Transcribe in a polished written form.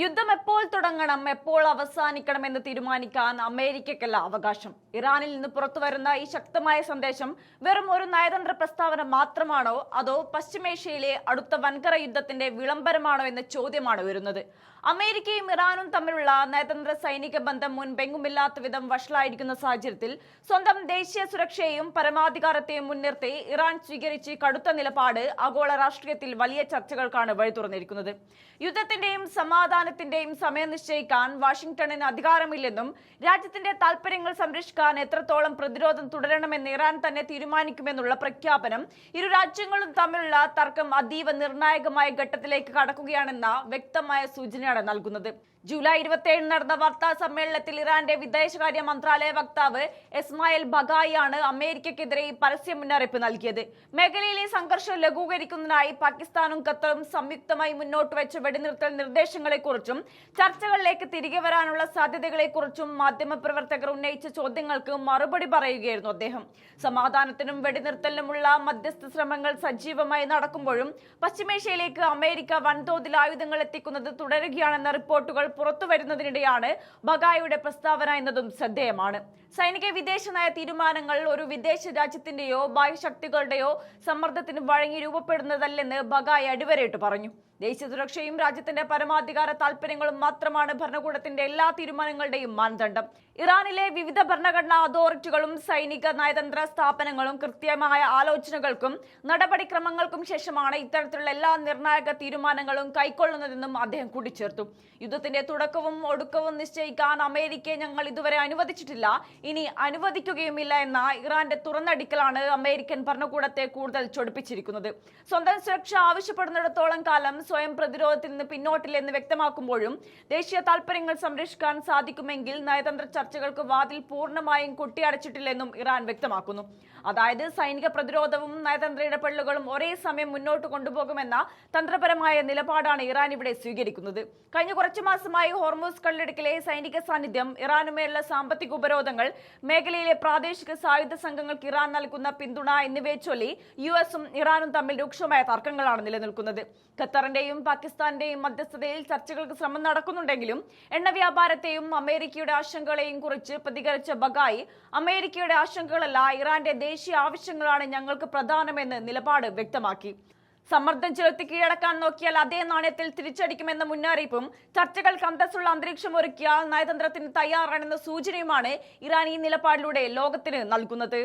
യുദ്ധം എപ്പോൾ തുടങ്ങണം, എപ്പോൾ അവസാനിക്കണം എന്ന് തീരുമാനിക്കാൻ അമേരിക്കയ്ക്കല്ല അവകാശം. ഇറാനിൽ നിന്ന് പുറത്തുവരുന്ന ഈ ശക്തമായ സന്ദേശം വെറും ഒരു നയതന്ത്ര പ്രസ്താവന മാത്രമാണോ, അതോ പശ്ചിമേഷ്യയിലെ അടുത്ത വൻകര യുദ്ധത്തിന്റെ വിളംബരമാണോ എന്ന ചോദ്യമാണ് വരുന്നത്. അമേരിക്കയും ഇറാനും തമ്മിലുള്ള നയതന്ത്ര സൈനിക ബന്ധം മുൻപെങ്ങുമില്ലാത്ത വിധം വഷളായിരിക്കുന്ന സാഹചര്യത്തിൽ സ്വന്തം ദേശീയ സുരക്ഷയെയും പരമാധികാരത്തെയും മുൻനിർത്തി ഇറാൻ സ്വീകരിച്ച് കടുത്ത നിലപാട് ആഗോള രാഷ്ട്രീയത്തിൽ വലിയ ചർച്ചകൾക്കാണ് വഴി തുറന്നിരിക്കുന്നത്. യുദ്ധത്തിന്റെയും സമാധാനത്തിന്റെയും സമയം നിശ്ചയിക്കാൻ വാഷിംഗ്ടണിന് അധികാരമില്ലെന്നും രാജ്യത്തിന്റെ താൽപര്യങ്ങൾ സംരക്ഷിക്കാൻ എത്രത്തോളം പ്രതിരോധം തുടരണമെന്ന് ഇറാൻ തന്നെ തീരുമാനിക്കുമെന്നുള്ള പ്രഖ്യാപനം ഇരു രാജ്യങ്ങളും തമ്മിലുള്ള തർക്കം അതീവ നിർണായകമായ ഘട്ടത്തിലേക്ക് കടക്കുകയാണെന്ന വ്യക്തമായ സൂചനയാണ് നൽകുന്നത്. ജൂലൈ 27 നടന്ന വാർത്താ സമ്മേളനത്തിൽ ഇറാന്റെ വിദേശകാര്യ മന്ത്രാലയ വക്താവ് ഇസ്മായിൽ ബഗായിയാണ് അമേരിക്കയ്ക്കെതിരെ പരസ്യ മുന്നറിയിപ്പ് നൽകിയത്. മേഖലയിലെ സംഘർഷം ലഘൂകരിക്കുന്നതിനായി പാകിസ്ഥാനും ഖത്തറും സംയുക്തമായി മുന്നോട്ട് വെച്ച വെടിനിർത്തൽ നിർദ്ദേശങ്ങളെക്കുറിച്ചും ചർച്ചകളിലേക്ക് തിരികെ വരാനുള്ള സാധ്യതകളെക്കുറിച്ചും മാധ്യമപ്രവർത്തകർ ഉന്നയിച്ച ചോദ്യങ്ങൾക്ക് മറുപടി പറയുകയായിരുന്നു അദ്ദേഹം. സമാധാനത്തിനും വെടിനിർത്തലിനുമുള്ള മധ്യസ്ഥ ശ്രമങ്ങൾ സജീവമായി നടക്കുമ്പോഴും പശ്ചിമേഷ്യയിലേക്ക് അമേരിക്ക വൻതോതിൽ ആയുധങ്ങൾ എത്തിക്കുന്നത് തുടരുകയാണെന്ന റിപ്പോർട്ടുകൾ പുറത്തു വരുന്നതിനിടെയാണ് ബഗായിയുടെ പ്രസ്താവന എന്നതും ശ്രദ്ധേയമാണ്. സൈനിക വിദേശ നയ തീരുമാനങ്ങൾ ഒരു വിദേശ രാജ്യത്തിന്റെയോ ബാഹ്യശക്തികളുടെയോ സമ്മർദ്ദത്തിന് വഴങ്ങി രൂപപ്പെടുന്നതല്ലെന്ന് ബഗായി അടിവരയിട്ട് പറഞ്ഞു. ദേശീയ സുരക്ഷയും രാജ്യത്തിന്റെ പരമാധികാര താൽപര്യങ്ങളും മാത്രമാണ് ഭരണകൂടത്തിന്റെ എല്ലാ തീരുമാനങ്ങളുടെയും മാനദണ്ഡം. ഇറാനിലെ വിവിധ ഭരണഘടനാ അതോറിറ്റികളും സൈനിക നയതന്ത്ര സ്ഥാപനങ്ങളും കൃത്യമായ ആലോചനകൾക്കും നടപടിക്രമങ്ങൾക്കും ശേഷമാണ് ഇത്തരത്തിലുള്ള എല്ലാ നിർണായക തീരുമാനങ്ങളും കൈക്കൊള്ളുന്നതെന്നും അദ്ദേഹം കൂട്ടിച്ചേർത്തു. യുദ്ധത്തിന്റെ തുടക്കവും ഒടുക്കവും നിശ്ചയിക്കാൻ അമേരിക്കയെ ഞങ്ങൾ ഇതുവരെ അനുവദിച്ചിട്ടില്ല, ഇനി അനുവദിക്കുകയുമില്ല എന്ന ഇറാന്റെ തുറന്നടിക്കലാണ് അമേരിക്കൻ ഭരണകൂടത്തെ കൂടുതൽ ചൊടിപ്പിച്ചിരിക്കുന്നത്. സ്വന്തം സുരക്ഷ ആവശ്യപ്പെടുന്നിടത്തോളം കാലം സ്വയം പ്രതിരോധത്തിൽ നിന്ന് പിന്നോട്ടില്ലെന്ന് വ്യക്തമാക്കുമ്പോഴും ദേശീയ താൽപര്യങ്ങൾ സംരക്ഷിക്കാൻ സാധിക്കുമെങ്കിൽ നയതന്ത്ര ചർച്ചകൾക്ക് വാതിൽ പൂർണ്ണമായും കൊട്ടിയടച്ചിട്ടില്ലെന്നും ഇറാൻ വ്യക്തമാക്കുന്നു. അതായത് സൈനിക പ്രതിരോധവും നയതന്ത്ര ഇടപെടലുകളും ഒരേ സമയം മുന്നോട്ട് കൊണ്ടുപോകുമെന്ന തന്ത്രപരമായ നിലപാടാണ് ഇറാൻ ഇവിടെ സ്വീകരിക്കുന്നത്. കഴിഞ്ഞ കുറച്ചു മാസമായി ഹോർമൂസ് കടലിടുക്കിലെ സൈനിക സാന്നിധ്യം, ഇറാനുമേലുള്ള സാമ്പത്തിക ഉപരോധങ്ങൾ, മേഖലയിലെ പ്രാദേശിക സായുധ സംഘങ്ങൾക്ക് ഇറാൻ നൽകുന്ന പിന്തുണ എന്നിവയെ ചൊല്ലി യുഎസും ഇറാനും തമ്മിൽ രൂക്ഷമായ തർക്കങ്ങളാണ് നിലനിൽക്കുന്നത്. ഖത്തറിന്റെയും പാകിസ്ഥാന്റെയും മധ്യസ്ഥതയിൽ ചർച്ചകൾക്ക് ശ്രമം നടക്കുന്നുണ്ടെങ്കിലും എണ്ണ വ്യാപാരത്തെയും അമേരിക്കയുടെ ആശങ്കകളെയും കുറിച്ച് പ്രതികരിച്ച ബഗായി, അമേരിക്കയുടെ ആശങ്കകളല്ല, ഇറാന്റെ ദേശീയ ആവശ്യങ്ങളാണ് ഞങ്ങൾക്ക് പ്രധാനമെന്ന് നിലപാട് വ്യക്തമാക്കി. സമ്മർദ്ദം ചെലുത്തി കീഴടക്കാൻ നോക്കിയാൽ അതേ നാണയത്തിൽ തിരിച്ചടിക്കുമെന്ന മുന്നറിയിപ്പും ചർച്ചകൾക്ക് അന്തസ്സുള്ള അന്തരീക്ഷം ഒരുക്കിയാൽ നയതന്ത്രത്തിന് തയ്യാറാണെന്ന സൂചനയുമാണ് ഇറാൻ ഈ നിലപാടിലൂടെ ലോകത്തിന് നൽകുന്നത്.